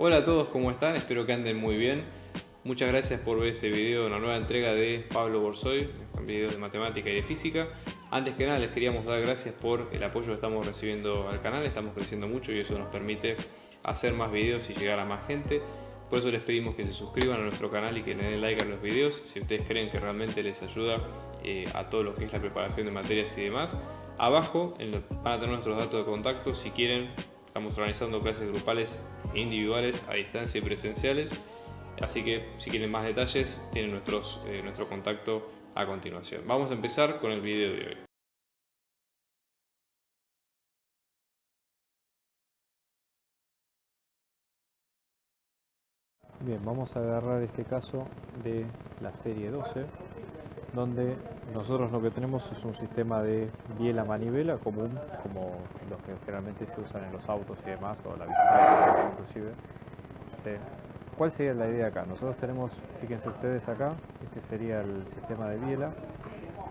Hola a todos, ¿cómo están? Espero que anden muy bien. Muchas gracias por ver este video, una nueva entrega de Pablo Borsoy, un video de matemática y de física. Antes que nada les queríamos dar gracias por el apoyo que estamos recibiendo al canal, estamos creciendo mucho y eso nos permite hacer más videos y llegar a más gente. Por eso les pedimos que se suscriban a nuestro canal y que le den like a los videos si ustedes creen que realmente les ayuda a todo lo que es la preparación de materias y demás. Abajo van a tener nuestros datos de contacto si quieren. Estamos organizando clases grupales e individuales a distancia y presenciales. Así que si quieren más detalles tienen nuestro contacto a continuación. Vamos a empezar con el video de hoy. Bien, vamos a agarrar este caso de la serie 12, donde nosotros lo que tenemos es un sistema de biela-manivela común, como los que generalmente se usan en los autos y demás, o la bicicleta inclusive. ¿Sí? ¿Cuál sería la idea acá? Nosotros tenemos, fíjense ustedes acá, este sería el sistema de biela,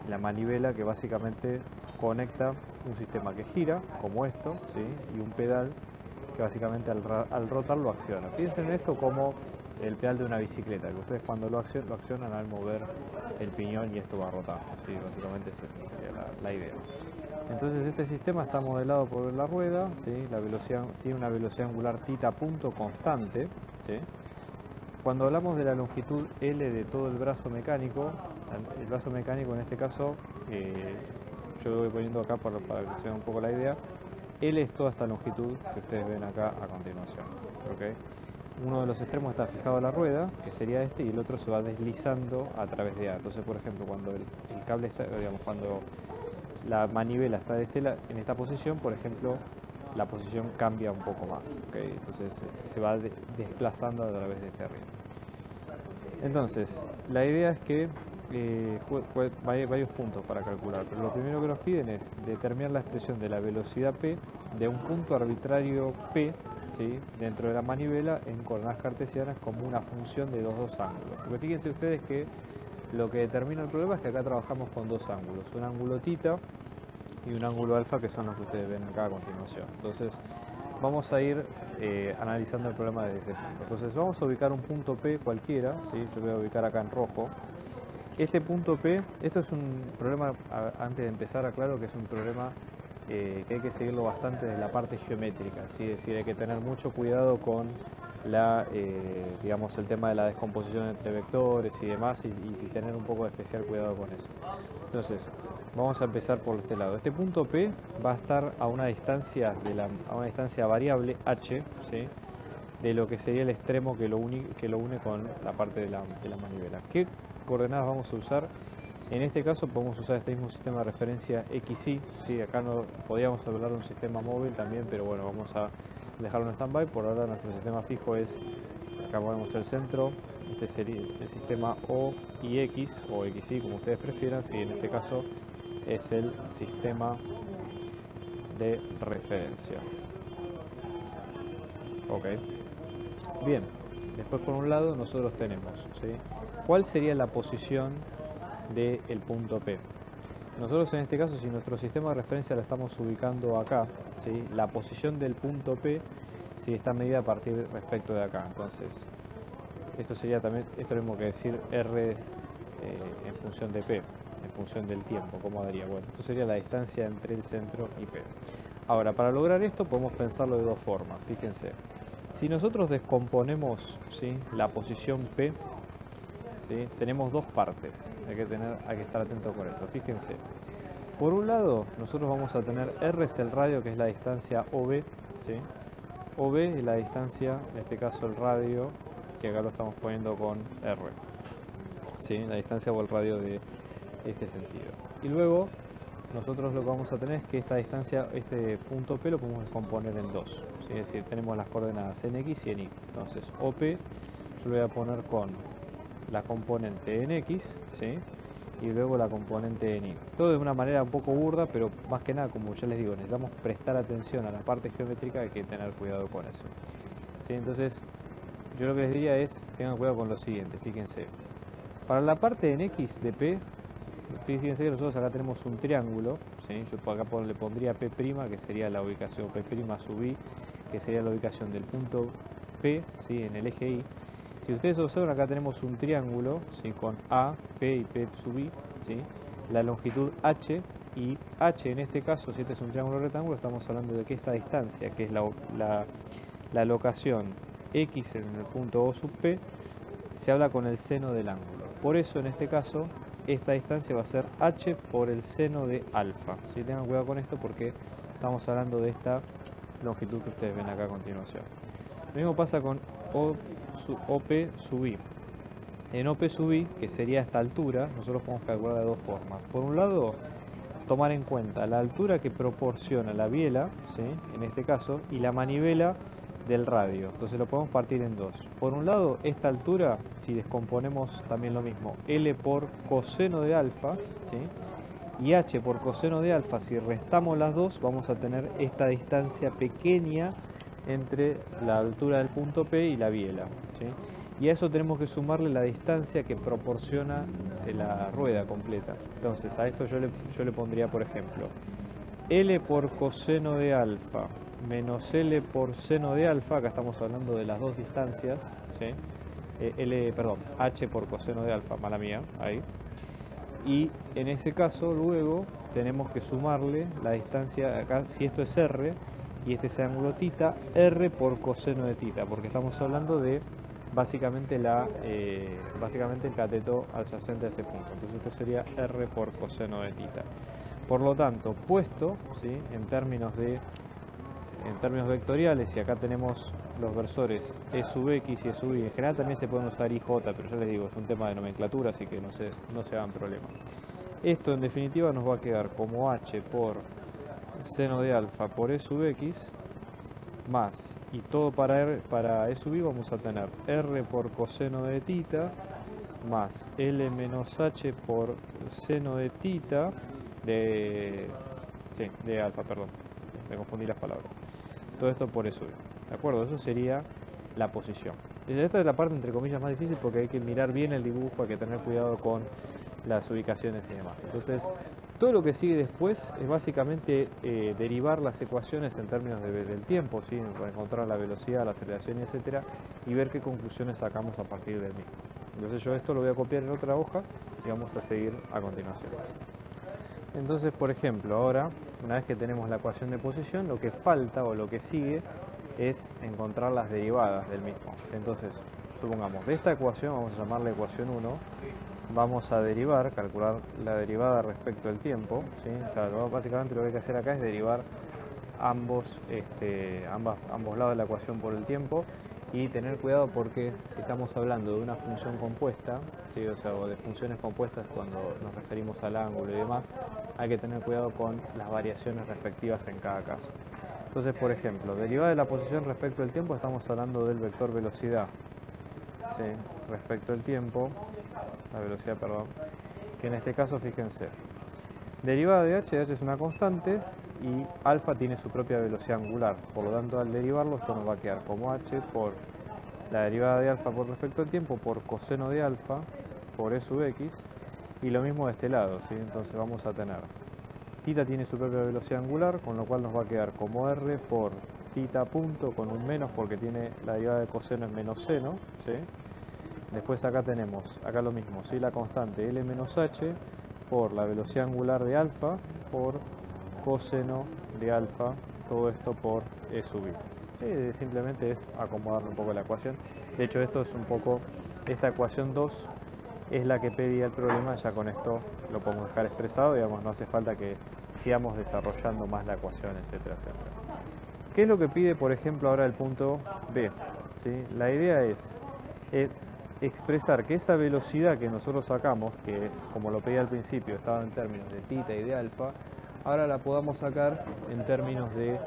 la manivela que básicamente conecta un sistema que gira, como esto, ¿sí? Y un pedal que básicamente al rotar lo acciona. Piensen en esto como el pedal de una bicicleta, que ustedes cuando lo accionan al mover el piñón y esto va rotando. ¿Sí? Básicamente esa sería la idea. Entonces este sistema está modelado por la rueda, ¿sí? La velocidad, tiene una velocidad angular θ punto constante. ¿Sí? Cuando hablamos de la longitud L de todo el brazo mecánico en este caso, yo lo voy poniendo acá para que se vea un poco la idea. L es toda esta longitud que ustedes ven acá a continuación. ¿Okay? Uno de los extremos está fijado a la rueda, que sería este, y el otro se va deslizando a través de A. Entonces, por ejemplo, cuando el cable está, digamos, cuando la manivela está en esta posición, por ejemplo, la posición cambia un poco más. ¿Okay? Entonces se va desplazando a través de este río. Entonces, la idea es que hay varios puntos para calcular, pero lo primero que nos piden es determinar la expresión de la velocidad P de un punto arbitrario P, ¿sí? Dentro de la manivela en coordenadas cartesianas como una función de los dos ángulos. Porque fíjense ustedes que lo que determina el problema es que acá trabajamos con dos ángulos, un ángulo θ y un ángulo alfa, que son los que ustedes ven acá a continuación. Entonces vamos a ir analizando el problema desde ese punto. Entonces vamos a ubicar un punto P cualquiera, ¿sí? Yo voy a ubicar acá en rojo. Este punto P, esto es un problema, antes de empezar aclaro que es un problema que hay que seguirlo bastante desde la parte geométrica, ¿sí? Es decir, hay que tener mucho cuidado con digamos, el tema de la descomposición entre vectores y demás, y tener un poco de especial cuidado con eso. Entonces, vamos a empezar por este lado. Este punto P va a estar a una distancia, variable h, ¿sí? De lo que sería el extremo que lo une con la parte de la manivela. ¿Qué coordenadas vamos a usar? En este caso podemos usar este mismo sistema de referencia XY, ¿sí? Acá no podríamos hablar de un sistema móvil también, pero bueno, vamos a dejarlo en stand-by. Por ahora nuestro sistema fijo es, acá ponemos el centro, este sería el sistema O y X, o XY como ustedes prefieran, si en este caso es el sistema de referencia. Ok. Bien, después por un lado nosotros tenemos, ¿sí? ¿Cuál sería la posición del punto P? Nosotros en este caso, si nuestro sistema de referencia lo estamos ubicando acá, ¿sí? La posición del punto P, ¿sí? Está medida a partir respecto de acá. Entonces, esto sería también, esto mismo que decir R en función de P, en función del tiempo. ¿Cómo daría? Bueno, esto sería la distancia entre el centro y P. Ahora, para lograr esto podemos pensarlo de dos formas. Fíjense, si nosotros descomponemos, ¿sí? La posición P, ¿sí? Tenemos dos partes, hay que estar atento con esto. Fíjense, por un lado nosotros vamos a tener R es el radio, que es la distancia OB, ¿sí? OB es la distancia, en este caso el radio, que acá lo estamos poniendo con R, ¿sí? La distancia o el radio de este sentido. Y luego nosotros lo que vamos a tener es que esta distancia, este punto P lo podemos descomponer en dos, ¿sí? Es decir, tenemos las coordenadas en X y en Y. Entonces OP yo lo voy a poner con la componente en X, ¿sí? Y luego la componente en Y. Todo de una manera un poco burda, pero más que nada, como ya les digo, necesitamos prestar atención a la parte geométrica, hay que tener cuidado con eso, ¿sí? Entonces yo lo que les diría es, tengan cuidado con lo siguiente, fíjense. Para la parte en X de P, fíjense que nosotros acá tenemos un triángulo, ¿sí? Yo acá le pondría P', que sería la ubicación P' sub I, que sería la ubicación del punto P, ¿sí? En el eje Y. Si ustedes observan, acá tenemos un triángulo, ¿sí? Con A, P y P sub I, ¿sí? La longitud H, y H en este caso, si este es un triángulo rectángulo, estamos hablando de que esta distancia, que es la locación X en el punto O sub P, se habla con el seno del ángulo. Por eso en este caso esta distancia va a ser H por el seno de alfa. ¿Sí? Tengan cuidado con esto porque estamos hablando de esta longitud que ustedes ven acá a continuación. Lo mismo pasa con OP sub I. En OP sub I, que sería esta altura, nosotros podemos calcular de dos formas. Por un lado, tomar en cuenta la altura que proporciona la biela, ¿sí? En este caso, y la manivela del radio. Entonces lo podemos partir en dos. Por un lado, esta altura, si descomponemos también lo mismo, L por coseno de alfa, ¿sí? Y H por coseno de alfa, si restamos las dos, vamos a tener esta distancia pequeña entre la altura del punto P y la biela, ¿sí? Y a eso tenemos que sumarle la distancia que proporciona la rueda completa. Entonces a esto yo le pondría, por ejemplo, L por coseno de alfa menos L por seno de alfa, acá estamos hablando de las dos distancias, ¿sí? H por coseno de alfa, mala mía, ahí. Y en ese caso luego tenemos que sumarle la distancia, acá si esto es R y este es el ángulo θ, R por coseno de θ, porque estamos hablando de básicamente el cateto adyacente a ese punto. Entonces esto sería R por coseno de θ. Por lo tanto, puesto, ¿sí? en términos vectoriales, y acá tenemos los versores E sub X y E sub Y, en general también se pueden usar IJ, pero ya les digo, es un tema de nomenclatura, así que no se hagan problema. Esto en definitiva nos va a quedar como H por seno de alfa por E sub X, más, y todo para E sub I vamos a tener R por coseno de θ, más L menos H por seno de θ, de alfa, perdón, me confundí las palabras. Todo esto por E sub I, ¿de acuerdo? Eso sería la posición. Esta es la parte entre comillas más difícil porque hay que mirar bien el dibujo, hay que tener cuidado con las ubicaciones y demás. Entonces, todo lo que sigue después es básicamente derivar las ecuaciones en términos del tiempo, ¿sí? Para encontrar la velocidad, la aceleración, etcétera, y ver qué conclusiones sacamos a partir del mismo. Entonces yo esto lo voy a copiar en otra hoja y vamos a seguir a continuación. Entonces, por ejemplo, ahora, una vez que tenemos la ecuación de posición, lo que falta o lo que sigue es encontrar las derivadas del mismo. Entonces, supongamos, de esta ecuación, vamos a llamarla ecuación 1, vamos a derivar, calcular la derivada respecto al tiempo, ¿sí? O sea, básicamente lo que hay que hacer acá es derivar ambos lados de la ecuación por el tiempo y tener cuidado porque si estamos hablando de una función compuesta, ¿sí? O sea, o de funciones compuestas cuando nos referimos al ángulo y demás, hay que tener cuidado con las variaciones respectivas en cada caso. Entonces, por ejemplo, derivada de la posición respecto al tiempo, estamos hablando del vector velocidad, ¿sí? Respecto al tiempo, la velocidad, perdón, que en este caso, fíjense, derivada de h es una constante y alfa tiene su propia velocidad angular, por lo tanto al derivarlo esto nos va a quedar como h por la derivada de alfa por respecto al tiempo por coseno de alfa por e sub x, y lo mismo de este lado, ¿sí? Entonces vamos a tener θ tiene su propia velocidad angular, con lo cual nos va a quedar como r por θ punto con un menos porque tiene la derivada de coseno es menos seno, ¿sí? Después acá tenemos, acá lo mismo, ¿sí? La constante L menos H por la velocidad angular de alfa por coseno de alfa, todo esto por E sub I. Sí, simplemente es acomodar un poco la ecuación. De hecho esto es un poco, esta ecuación 2 es la que pedía el problema, ya con esto lo podemos dejar expresado, digamos, no hace falta que sigamos desarrollando más la ecuación, etcétera, etcétera. ¿Qué es lo que pide, por ejemplo, ahora el punto B? ¿Sí? La idea es expresar que esa velocidad que nosotros sacamos, que como lo pedía al principio estaba en términos de θ y de alfa, ahora la podamos sacar en términos de,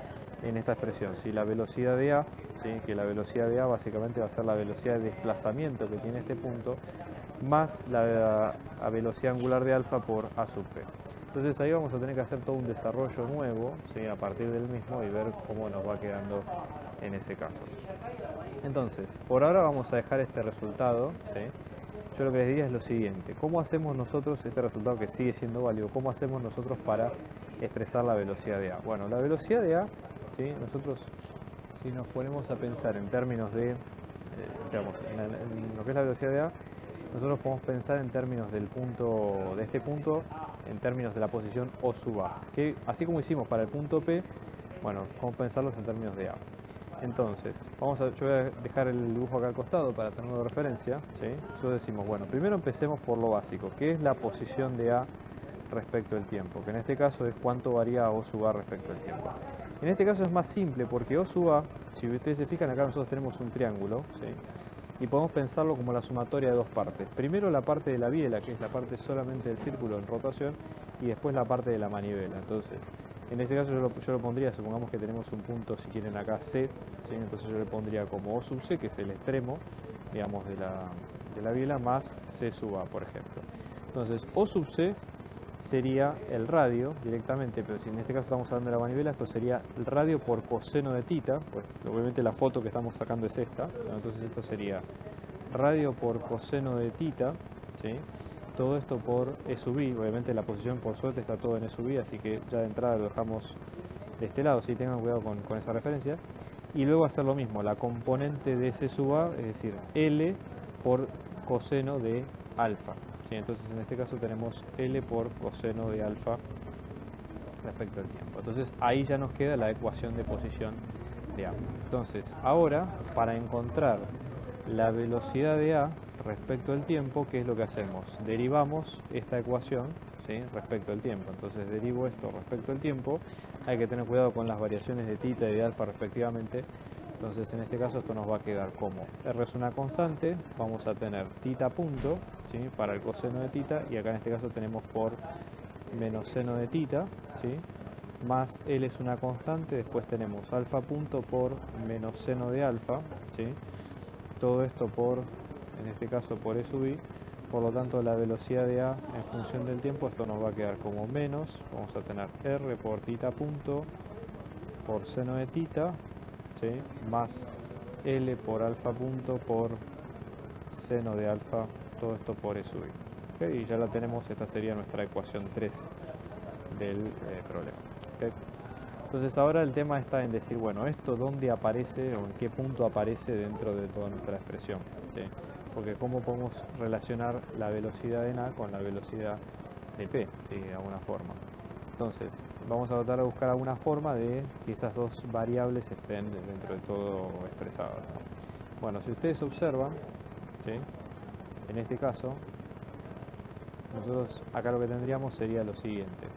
en esta expresión, ¿sí? La velocidad de A, ¿sí? Que la velocidad de A básicamente va a ser la velocidad de desplazamiento que tiene este punto, más la velocidad angular de alfa por A sub P. Entonces ahí vamos a tener que hacer todo un desarrollo nuevo, ¿sí? A partir del mismo y ver cómo nos va quedando en ese caso. Entonces, por ahora vamos a dejar este resultado, ¿sí? Yo lo que les diría es lo siguiente: ¿cómo hacemos nosotros este resultado que sigue siendo válido? ¿Cómo hacemos nosotros para expresar la velocidad de A? Bueno, la velocidad de A, ¿sí? Nosotros si nos ponemos a pensar en términos de, digamos, en lo que es la velocidad de A, nosotros podemos pensar en términos del punto, de este punto, en términos de la posición O sub A, que así como hicimos para el punto P, bueno, vamos a pensarlos en términos de A. Entonces, yo voy a dejar el dibujo acá al costado para tenerlo de referencia, ¿sí? Nosotros decimos, bueno, primero empecemos por lo básico, que es la posición de A respecto al tiempo, que en este caso es cuánto varía O sub A respecto al tiempo. En este caso es más simple porque O sub A, si ustedes se fijan acá nosotros tenemos un triángulo, ¿sí? Y podemos pensarlo como la sumatoria de dos partes. Primero la parte de la biela, que es la parte solamente del círculo en rotación, y después la parte de la manivela. Entonces, en ese caso yo lo pondría, supongamos que tenemos un punto, si quieren acá C, ¿sí? Entonces yo le pondría como O sub C, que es el extremo, digamos, de la biela, más C sub A, por ejemplo. Entonces, O sub C sería el radio directamente, pero si en este caso estamos hablando de la manivela, esto sería el radio por coseno de tita, pues obviamente la foto que estamos sacando es esta, ¿no? Entonces esto sería radio por coseno de tita, ¿sí? Todo esto por E sub I, obviamente la posición por suerte está todo en E sub I, así que ya de entrada lo dejamos de este lado, sí, tengan cuidado con esa referencia. Y luego hacer lo mismo, la componente de C sub A, es decir, L por coseno de alfa. ¿Sí? Entonces en este caso tenemos L por coseno de alfa respecto al tiempo. Entonces ahí ya nos queda la ecuación de posición de A. Entonces ahora, para encontrar la velocidad de A respecto al tiempo, ¿qué es lo que hacemos? Derivamos esta ecuación, ¿sí? Respecto al tiempo. Entonces derivo esto respecto al tiempo. Hay que tener cuidado con las variaciones de tita y de alfa respectivamente. Entonces en este caso esto nos va a quedar como R es una constante, vamos a tener tita punto, ¿sí? Para el coseno de tita, y acá en este caso tenemos por menos seno de tita, ¿sí? Más L es una constante, después tenemos alfa punto por menos seno de alfa, ¿sí? Todo esto por, en este caso por E sub I, por lo tanto la velocidad de A en función del tiempo, esto nos va a quedar como menos, vamos a tener R por tita punto por seno de tita, ¿sí? Más L por alfa punto por seno de alfa, todo esto por E sub I. ¿Okay? Y ya la tenemos, esta sería nuestra ecuación 3 del problema. ¿Okay? Entonces ahora el tema está en decir, bueno, esto dónde aparece o en qué punto aparece dentro de toda nuestra expresión, ¿sí? Porque cómo podemos relacionar la velocidad en A con la velocidad de P, ¿sí? De alguna forma. Entonces vamos a tratar de buscar alguna forma de que esas dos variables estén dentro de todo expresadas, ¿no? Bueno, si ustedes observan, ¿sí? En este caso nosotros acá lo que tendríamos sería lo siguiente.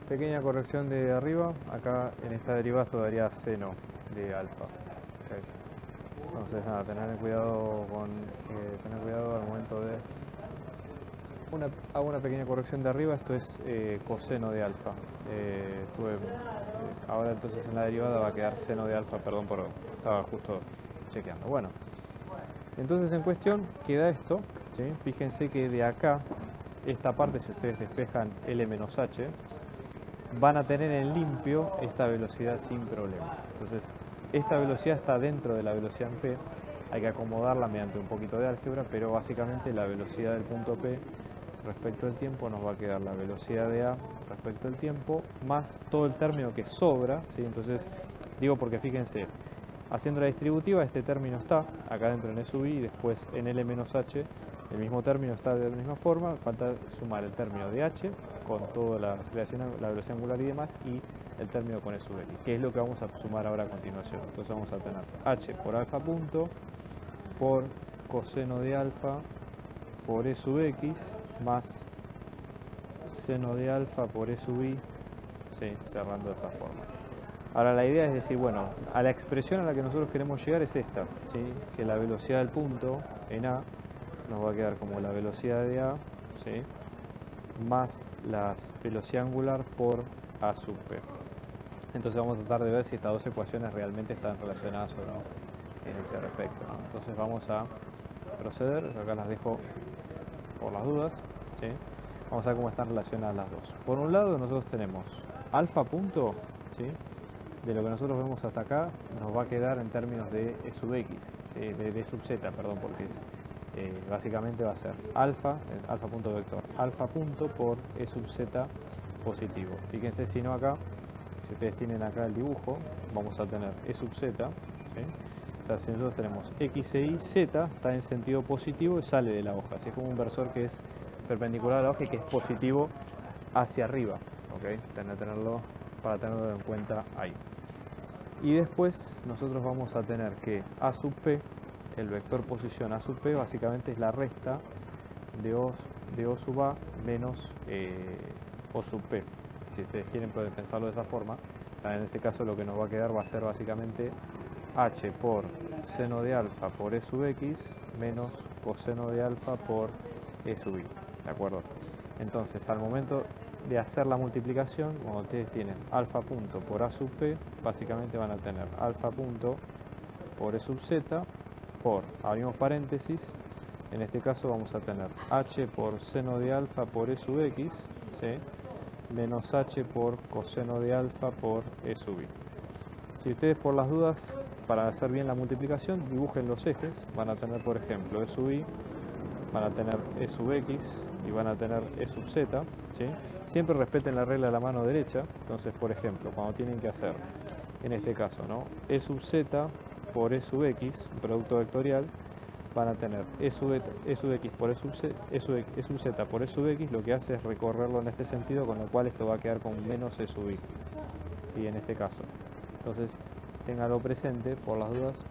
Pequeña corrección de arriba, acá en esta derivada esto daría seno de alfa. Okay. Entonces nada, tener cuidado al momento de... hago una pequeña corrección de arriba, esto es coseno de alfa. Ahora entonces en la derivada va a quedar seno de alfa, perdón, estaba justo chequeando. Bueno, entonces en cuestión queda esto, ¿sí? Fíjense que de acá, esta parte, si ustedes despejan L menos H, van a tener en limpio esta velocidad sin problema. Entonces, esta velocidad está dentro de la velocidad en P, hay que acomodarla mediante un poquito de álgebra, pero básicamente la velocidad del punto P respecto al tiempo nos va a quedar la velocidad de A respecto al tiempo, más todo el término que sobra, ¿sí? Entonces, digo porque fíjense, haciendo la distributiva, este término está acá dentro en E sub I y después en L menos H, el mismo término está de la misma forma, falta sumar el término de H con toda la aceleración, la velocidad angular y demás, y el término con E sub X, que es lo que vamos a sumar ahora a continuación. Entonces vamos a tener H por alfa punto, por coseno de alfa, por E sub X, más seno de alfa por E sub I, sí, cerrando de esta forma. Ahora la idea es decir, bueno, a la expresión a la que nosotros queremos llegar es esta, ¿sí? Que la velocidad del punto en A nos va a quedar como la velocidad de A, ¿sí? Más la velocidad angular por A sub P. Entonces vamos a tratar de ver si estas dos ecuaciones realmente están relacionadas o no en ese respecto, ¿no? Entonces vamos a proceder, acá las dejo por las dudas, ¿sí? Vamos a ver cómo están relacionadas las dos. Por un lado nosotros tenemos alfa punto, ¿sí? De lo que nosotros vemos hasta acá nos va a quedar en términos de E sub X, ¿sí? de sub Z, perdón, porque es, básicamente va a ser alfa punto vector, alfa punto por E sub Z positivo. Fíjense si no acá, si si ustedes tienen acá el dibujo, vamos a tener E sub z, ¿sí? O sea, si nosotros tenemos X e Y, Z está en sentido positivo y sale de la hoja. Así es como un versor que es perpendicular a la hoja y que es positivo hacia arriba. ¿Okay? Para tenerlo en cuenta ahí. Y después nosotros vamos a tener que A sub P, el vector posición A sub P, básicamente es la resta de O sub A menos O sub P. Si ustedes quieren pueden pensarlo de esa forma. En este caso lo que nos va a quedar va a ser básicamente H por seno de alfa por E sub X menos coseno de alfa por E sub Y. ¿De acuerdo? Entonces, al momento de hacer la multiplicación, cuando ustedes tienen alfa punto por A sub P, básicamente van a tener alfa punto por E sub Z por, abrimos paréntesis, en este caso vamos a tener H por seno de alfa por E sub X, ¿sí? Menos H por coseno de alfa por E sub Y. Si ustedes por las dudas, para hacer bien la multiplicación, dibujen los ejes, van a tener por ejemplo E sub Y, van a tener E sub X y van a tener E sub Z, ¿sí? Siempre respeten la regla de la mano derecha, entonces por ejemplo, cuando tienen que hacer, en este caso, ¿no? E sub Z por E sub X, un producto vectorial, van a tener E sub X por E sub Z por E sub X, lo que hace es recorrerlo en este sentido, con lo cual esto va a quedar con menos E sub Y, ¿sí? En este caso. Entonces, ténganlo presente por las dudas.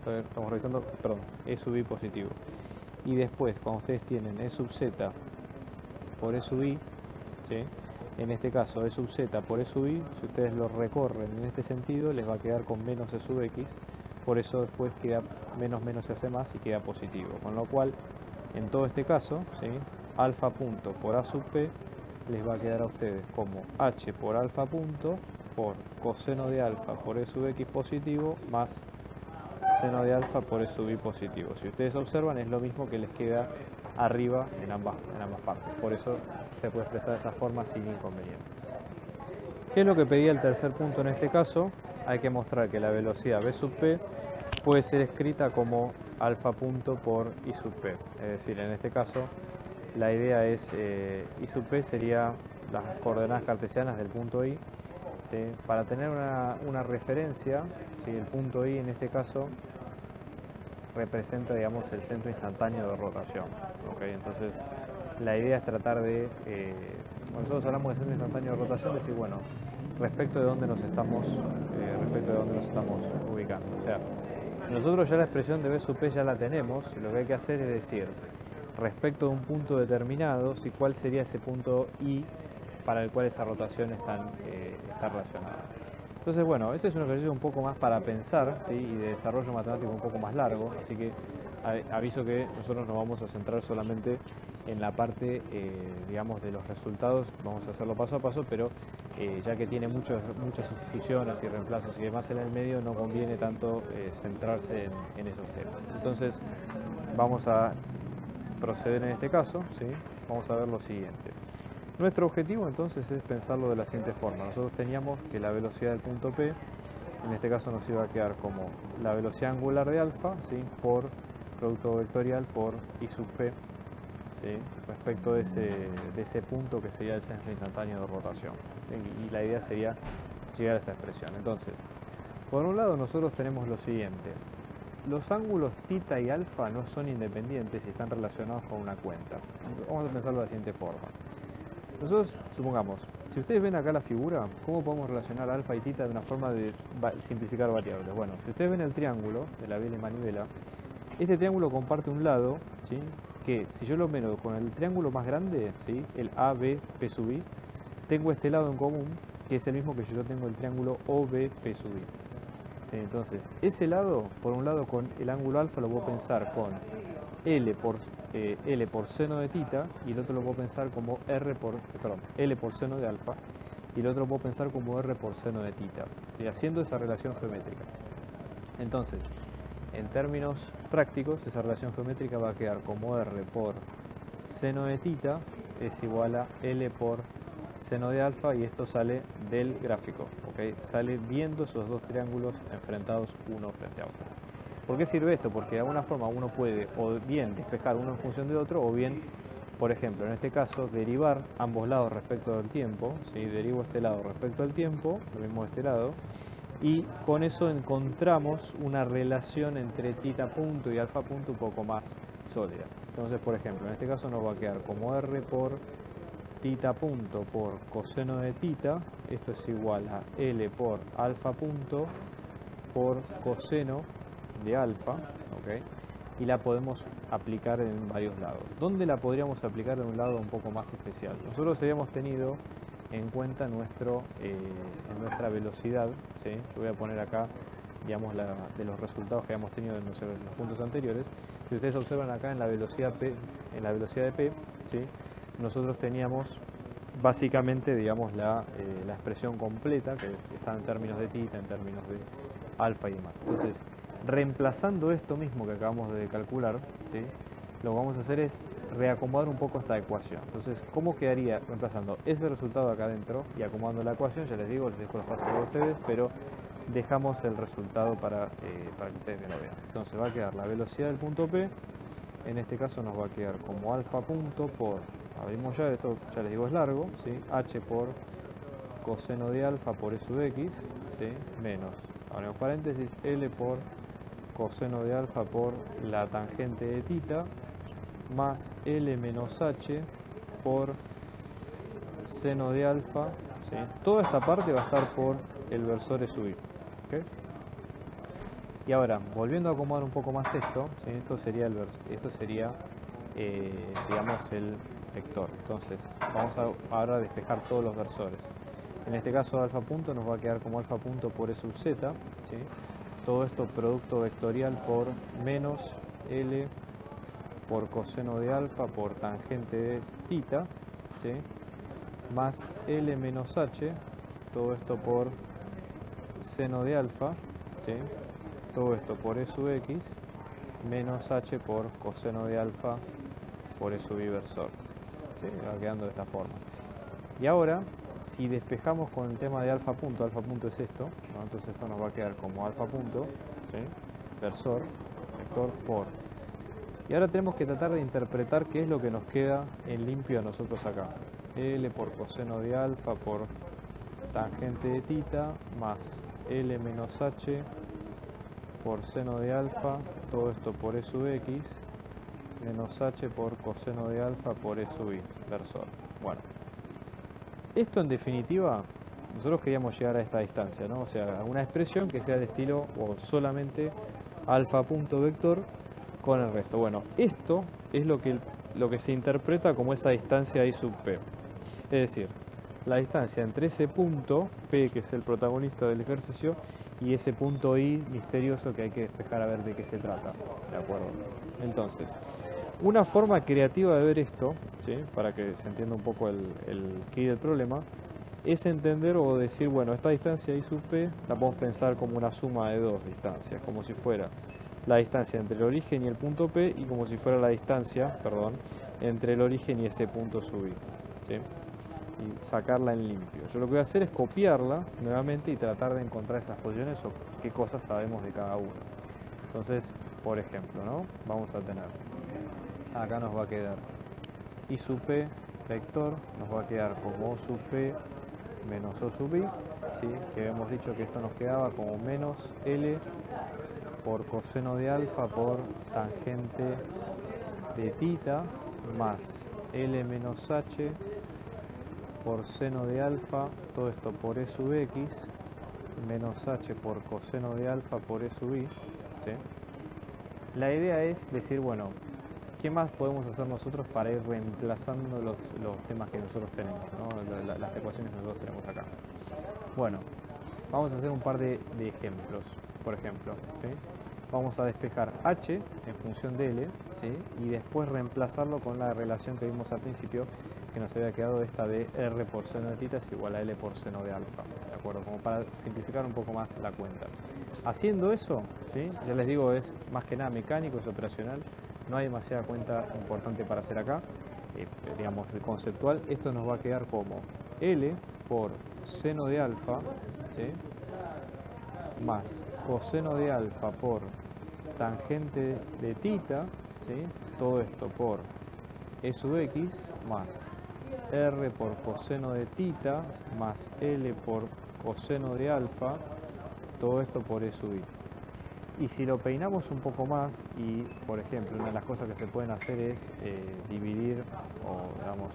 Estamos revisando, perdón, E sub Y positivo. Y después, cuando ustedes tienen E sub Z por E sub Y, ¿sí? En este caso E sub Z por E sub Y, si ustedes lo recorren en este sentido, les va a quedar con menos E sub X, por eso después queda menos se hace más y queda positivo. Con lo cual, en todo este caso, ¿sí? Alfa punto por A sub P les va a quedar a ustedes como H por alfa punto por coseno de alfa por E sub X positivo más seno de alfa por E sub Y positivo. Si ustedes observan, es lo mismo que les queda arriba en ambas partes. Por eso se puede expresar de esa forma sin inconvenientes. ¿Qué es lo que pedía el tercer punto en este caso? Hay que mostrar que la velocidad V sub P puede ser escrita como alfa punto por I sub P. Es decir, en este caso la idea es I sub P sería las coordenadas cartesianas del punto I. ¿Sí? Para tener una referencia, ¿sí? El punto I en este caso representa, digamos, el centro instantáneo de rotación. ¿Okay? Entonces, la idea es tratar de, cuando nosotros hablamos de centro instantáneo de rotación, decir, bueno, respecto de dónde nos estamos ubicando. O sea, nosotros ya la expresión de V sub P ya la tenemos, lo que hay que hacer es decir, respecto de un punto determinado, ¿sí? ¿Cuál sería ese punto I para el cual esa rotación está relacionada? Entonces, bueno, este es un ejercicio un poco más para pensar, ¿sí? Y de desarrollo matemático un poco más largo, así que aviso que nosotros nos vamos a centrar solamente en la parte, digamos, de los resultados. Vamos a hacerlo paso a paso, pero ya que tiene muchas sustituciones y reemplazos y demás en el medio, no conviene tanto centrarse en esos temas. Entonces, vamos a proceder en este caso, ¿sí? Vamos a ver lo siguiente. Nuestro objetivo entonces es pensarlo de la siguiente forma. Nosotros teníamos que la velocidad del punto P, en este caso nos iba a quedar como la velocidad angular de alfa, ¿sí? Por producto vectorial por I sub P, ¿sí? Respecto de ese punto que sería el centro instantáneo de rotación. Y la idea sería llegar a esa expresión. Entonces, por un lado nosotros tenemos lo siguiente. Los ángulos θ y alfa no son independientes y están relacionados con una cuenta. Vamos a pensarlo de la siguiente forma. Nosotros, supongamos, si ustedes ven acá la figura, ¿cómo podemos relacionar alfa y θ de una forma de simplificar variables? Bueno, si ustedes ven el triángulo de la biela y manivela, este triángulo comparte un lado, ¿sí? Que si yo lo meto con el triángulo más grande, ¿sí? El AB, P sub I, tengo este lado en común, que es el mismo que yo tengo el triángulo OB, P sub I. ¿Sí? Entonces, ese lado, por un lado con el ángulo alfa lo puedo pensar con L por seno de θ, y el otro lo puedo pensar como L por seno de alfa, y el otro lo puedo pensar como R por seno de θ, ¿sí? Haciendo esa relación geométrica. Entonces, en términos prácticos, esa relación geométrica va a quedar como R por seno de θ es igual a L por seno de alfa, y esto sale del gráfico, ¿okay? Sale viendo esos dos triángulos enfrentados uno frente a otro. ¿Por qué sirve esto? Porque de alguna forma uno puede o bien despejar uno en función del otro, o bien por ejemplo, en este caso, derivar ambos lados respecto del tiempo, ¿sí? Derivo este lado respecto al tiempo, lo mismo de este lado, y con eso encontramos una relación entre tita punto y alfa punto un poco más sólida. Entonces, por ejemplo, en este caso nos va a quedar como r por tita punto por coseno de tita, esto es igual a L por alfa punto por coseno de alfa, ¿ok? Y la podemos aplicar en varios lados. ¿Dónde la podríamos aplicar en un lado un poco más especial? Nosotros habíamos tenido en cuenta nuestra velocidad, ¿sí? Yo voy a poner acá, digamos, de los resultados que habíamos tenido en los puntos anteriores. Si ustedes observan acá en la velocidad P, en la velocidad de P, ¿sí? Nosotros teníamos básicamente, digamos, la expresión completa, que está en términos de tita, en términos de alfa y demás. Entonces, reemplazando esto mismo que acabamos de calcular, ¿sí? Lo que vamos a hacer es reacomodar un poco esta ecuación. Entonces, ¿cómo quedaría reemplazando ese resultado acá adentro y acomodando la ecuación? Ya les digo, les dejo los pasos a ustedes, pero dejamos el resultado para que ustedes lo vean. Entonces va a quedar la velocidad del punto P, en este caso nos va a quedar como alfa punto por, abrimos ya, esto ya les digo es largo, ¿sí? H por coseno de alfa por E sub x, ¿sí? Menos, abrimos paréntesis, L por coseno de alfa por la tangente de tita, más L menos H por seno de alfa, ¿sí? Toda esta parte va a estar por el versor E sub i, ¿okay? Y ahora, volviendo a acomodar un poco más esto, ¿sí? Esto sería, digamos, el vector. Entonces, vamos ahora a despejar todos los versores. En este caso, alfa punto nos va a quedar como alfa punto por E sub z, ¿sí? Todo esto producto vectorial por menos L por coseno de alfa por tangente de tita, ¿sí? Más L menos H, todo esto por seno de alfa, ¿sí? Todo esto por E sub x, menos H por coseno de alfa por E sub i versor, ¿sí? Va quedando de esta forma. Y ahora, si despejamos con el tema de alfa punto es esto, ¿no? Entonces esto nos va a quedar como alfa punto, ¿sí? Versor, vector por. Y ahora tenemos que tratar de interpretar qué es lo que nos queda en limpio a nosotros acá. L por coseno de alfa por tangente de tita más L menos H por seno de alfa, todo esto por E sub x, menos H por coseno de alfa por E sub i, versor. Bueno, esto en definitiva, nosotros queríamos llegar a esta distancia, ¿no? O sea, a una expresión que sea de estilo o solamente alfa punto vector con el resto. Bueno, esto es lo que se interpreta como esa distancia I sub P. Es decir, la distancia entre ese punto, P, que es el protagonista del ejercicio, y ese punto I misterioso que hay que despejar a ver de qué se trata. ¿De acuerdo? Entonces, una forma creativa de ver esto, ¿sí? Para que se entienda un poco el quid del problema, es entender o decir, bueno, esta distancia I sub P la podemos pensar como una suma de dos distancias, como si fuera la distancia entre el origen y el punto P y como si fuera la distancia, perdón, entre el origen y ese punto sub i, ¿sí? Y sacarla en limpio. Yo lo que voy a hacer es copiarla nuevamente y tratar de encontrar esas posiciones o qué cosas sabemos de cada uno. Entonces, por ejemplo, ¿no? Vamos a tener, acá nos va a quedar I sub P vector, nos va a quedar como O sub P menos O sub i, ¿sí? Que habíamos dicho que esto nos quedaba como menos L por coseno de alfa por tangente de tita más L menos H por seno de alfa, todo esto por E sub x, menos H por coseno de alfa por E sub i, ¿sí? La idea es decir, bueno, ¿qué más podemos hacer nosotros para ir reemplazando los temas que nosotros tenemos, ¿no? Las ecuaciones que nosotros tenemos acá? Bueno, vamos a hacer un par de ejemplos. Por ejemplo, ¿sí? Vamos a despejar H en función de L, ¿sí? Y después reemplazarlo con la relación que vimos al principio, que nos había quedado esta de R por seno de tita es igual a L por seno de alfa, ¿de acuerdo? Como para simplificar un poco más la cuenta. Haciendo eso, ¿sí? Ya les digo, es más que nada mecánico, es operacional, no hay demasiada cuenta importante para hacer acá, digamos, conceptual. Esto nos va a quedar como L por seno de alfa, ¿sí? Más coseno de alfa por tangente de tita, ¿sí? Todo esto por e sub x más r por coseno de tita más L por coseno de alfa, todo esto por e sub i. Y si lo peinamos un poco más, y por ejemplo, una de las cosas que se pueden hacer es dividir, o digamos,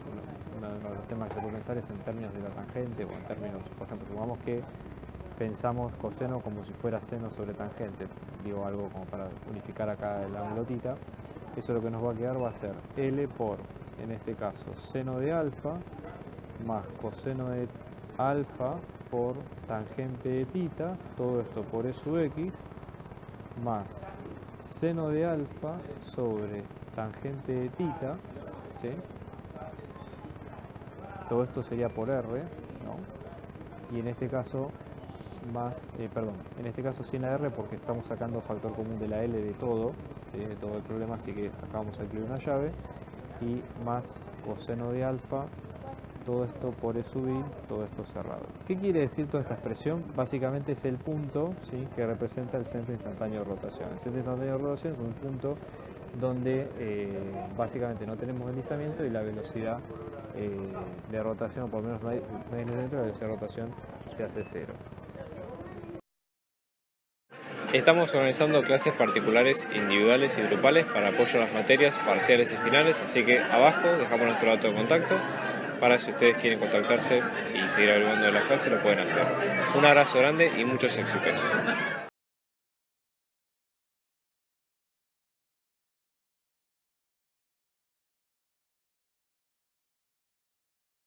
uno de los temas que se puede pensar es en términos de la tangente, o en términos, por ejemplo, supongamos que pensamos coseno como si fuera seno sobre tangente, digo algo como para unificar acá el ángulo tita. Eso lo que nos va a quedar va a ser L por, en este caso, seno de alfa más coseno de alfa por tangente de tita, todo esto por e sub x, más seno de alfa sobre tangente de tita, ¿sí? Todo esto sería por r, ¿no? Y en este caso más, en este caso sin la r porque estamos sacando factor común de la L de todo, ¿sí? De todo el problema, así que acá vamos a incluir una llave, y más coseno de alfa, todo esto por e sub i, todo esto cerrado. ¿Qué quiere decir toda esta expresión? Básicamente es el punto, ¿sí?, que representa el centro instantáneo de rotación. El centro instantáneo de rotación es un punto donde básicamente no tenemos deslizamiento y la velocidad de rotación, o por lo menos no hay deslizamiento, la velocidad de rotación se hace cero. Estamos organizando clases particulares, individuales y grupales para apoyo a las materias parciales y finales, así que abajo dejamos nuestro dato de contacto para si ustedes quieren contactarse y seguir averiguando de las clases lo pueden hacer. Un abrazo grande y muchos éxitos.